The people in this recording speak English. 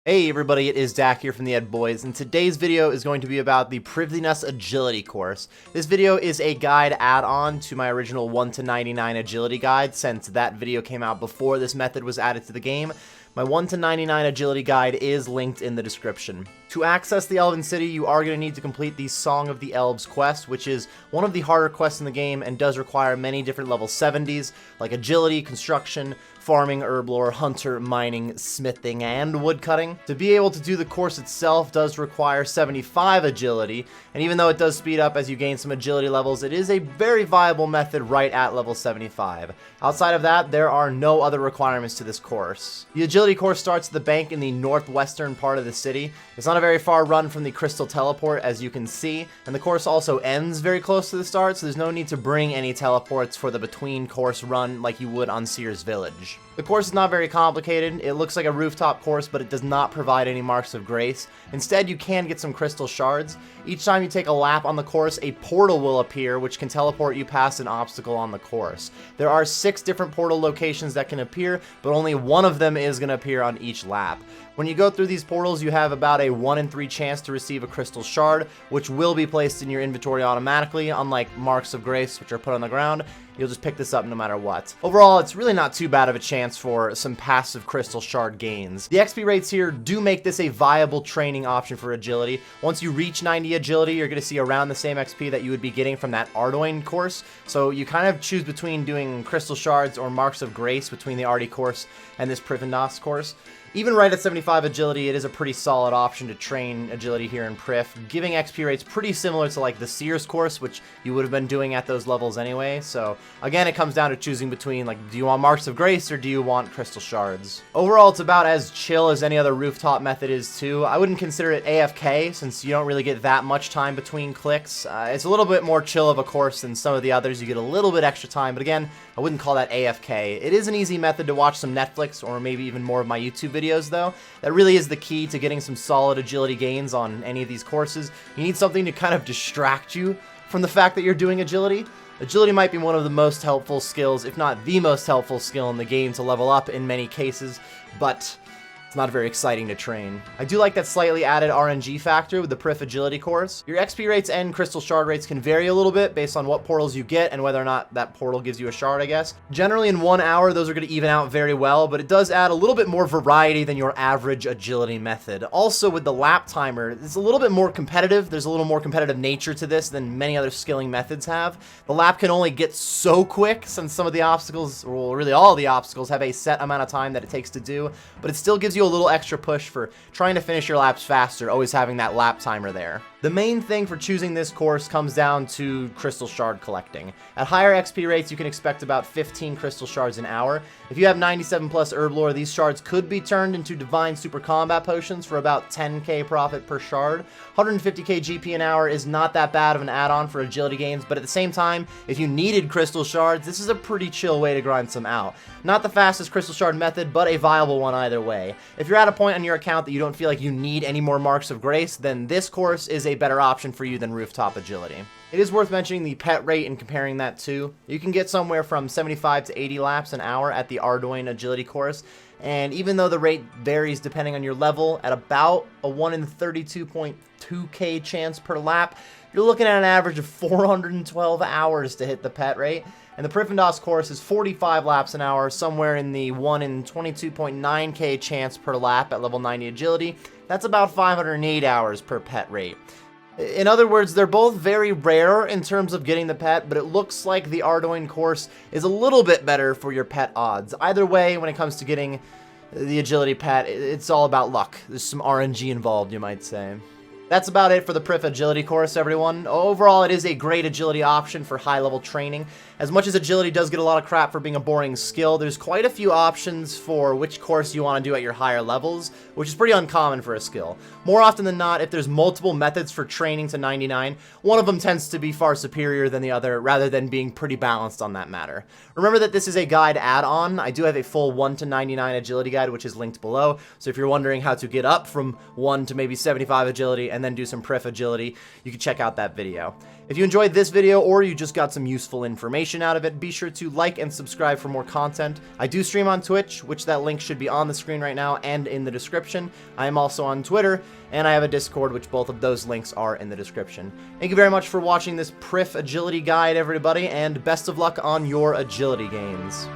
Hey everybody, it is Dak here from the Ed Boys, and today's video is going to be about the Prifddinas Agility course. This video is a guide add-on to my original 1 to 99 agility guide, since that video came out before this method was added to the game. My 1 to 99 agility guide is linked in the description. To access the Elven City, you are going to need to complete the Song of the Elves quest, which is one of the harder quests in the game and does require many different level 70s, like agility, construction, farming, herblore, hunter, mining, smithing, and woodcutting. To be able to do the course itself does require 75 agility, and even though it does speed up as you gain some agility levels, it is a very viable method right at level 75. Outside of that, there are no other requirements to this course. The agility course starts at the bank in the northwestern part of the city. It's not a very far run from the crystal teleport, as you can see, and the course also ends very close to the start, so there's no need to bring any teleports for the between course run like you would on Seer's Village. The course is not very complicated. It looks like a rooftop course, but it does not provide any marks of grace. Instead, you can get some crystal shards. Each time you take a lap on the course, a portal will appear, which can teleport you past an obstacle on the course. There are 6 different portal locations that can appear, but only one of them is going to appear on each lap. When you go through these portals, you have about a 1 in 3 chance to receive a crystal shard, which will be placed in your inventory automatically, unlike marks of grace, which are put on the ground. You'll just pick this up no matter what. Overall, it's really not too bad of a chance for some passive crystal shard gains. The XP rates here do make this a viable training option for agility. Once you reach 90 agility, you're going to see around the same XP that you would be getting from that Ardoin course. So you kind of choose between doing crystal shards or marks of grace between the Ardy course and this Prifddinas course. Even right at 75 agility, it is a pretty solid option to train agility here in Prif, giving XP rates pretty similar to like the Seer's course, which you would have been doing at those levels anyway. So again, it comes down to choosing between, like, do you want marks of grace or do you want crystal shards? Overall, it's about as chill as any other rooftop method is too. I wouldn't consider it AFK, since you don't really get that much time between clicks. It's a little bit more chill of a course than some of the others. You get a little bit extra time, but again, I wouldn't call that AFK. It is an easy method to watch some Netflix or maybe even more of my YouTube videos though. That really is the key to getting some solid agility gains on any of these courses. You need something to kind of distract you from the fact that you're doing agility. Agility might be one of the most helpful skills, if not the most helpful skill in the game to level up in many cases, but it's not very exciting to train. I do like that slightly added RNG factor with the Priff Agility course. Your XP rates and crystal shard rates can vary a little bit based on what portals you get and whether or not that portal gives you a shard, I guess. Generally in 1 hour, those are going to even out very well, but it does add a little bit more variety than your average agility method. Also with the lap timer, it's a little bit more competitive. There's a little more competitive nature to this than many other skilling methods have. The lap can only get so quick since some of the obstacles, or really all of the obstacles, have a set amount of time that it takes to do, but it still gives you a little extra push for trying to finish your laps faster, always having that lap timer there. The main thing for choosing this course comes down to crystal shard collecting. At higher XP rates, you can expect about 15 crystal shards an hour. If you have 97 plus herblore, these shards could be turned into divine super combat potions for about 10k profit per shard. 150k GP an hour is not that bad of an add-on for agility gains, but at the same time, if you needed crystal shards, this is a pretty chill way to grind some out. Not the fastest crystal shard method, but a viable one either way. If you're at a point on your account that you don't feel like you need any more marks of grace, then this course is a better option for you than rooftop agility. It is worth mentioning the pet rate and comparing that too. You can get somewhere from 75 to 80 laps an hour at the Ardoin agility course, and even though the rate varies depending on your level, at about a 1 in 32.2k chance per lap, you're looking at an average of 412 hours to hit the pet rate. And the Prifddinas course is 45 laps an hour, somewhere in the 1 in 22.9k chance per lap at level 90 agility. That's about 508 hours per pet rate. In other words, they're both very rare in terms of getting the pet, but it looks like the Ardoin course is a little bit better for your pet odds. Either way, when it comes to getting the agility pet, it's all about luck. There's some RNG involved, you might say. That's about it for the Priff Agility course, everyone. Overall, it is a great agility option for high-level training. As much as agility does get a lot of crap for being a boring skill, there's quite a few options for which course you want to do at your higher levels, which is pretty uncommon for a skill. More often than not, if there's multiple methods for training to 99, one of them tends to be far superior than the other, rather than being pretty balanced on that matter. Remember that this is a guide add-on. I do have a full 1 to 99 agility guide, which is linked below, so if you're wondering how to get up from 1 to maybe 75 agility and then do some Priff Agility, you can check out that video. If you enjoyed this video or you just got some useful information out of it, be sure to like and subscribe for more content. I do stream on Twitch, which that link should be on the screen right now and in the description. I am also on Twitter, and I have a Discord, which both of those links are in the description. Thank you very much for watching this Priff Agility guide, everybody, and best of luck on your agility gains.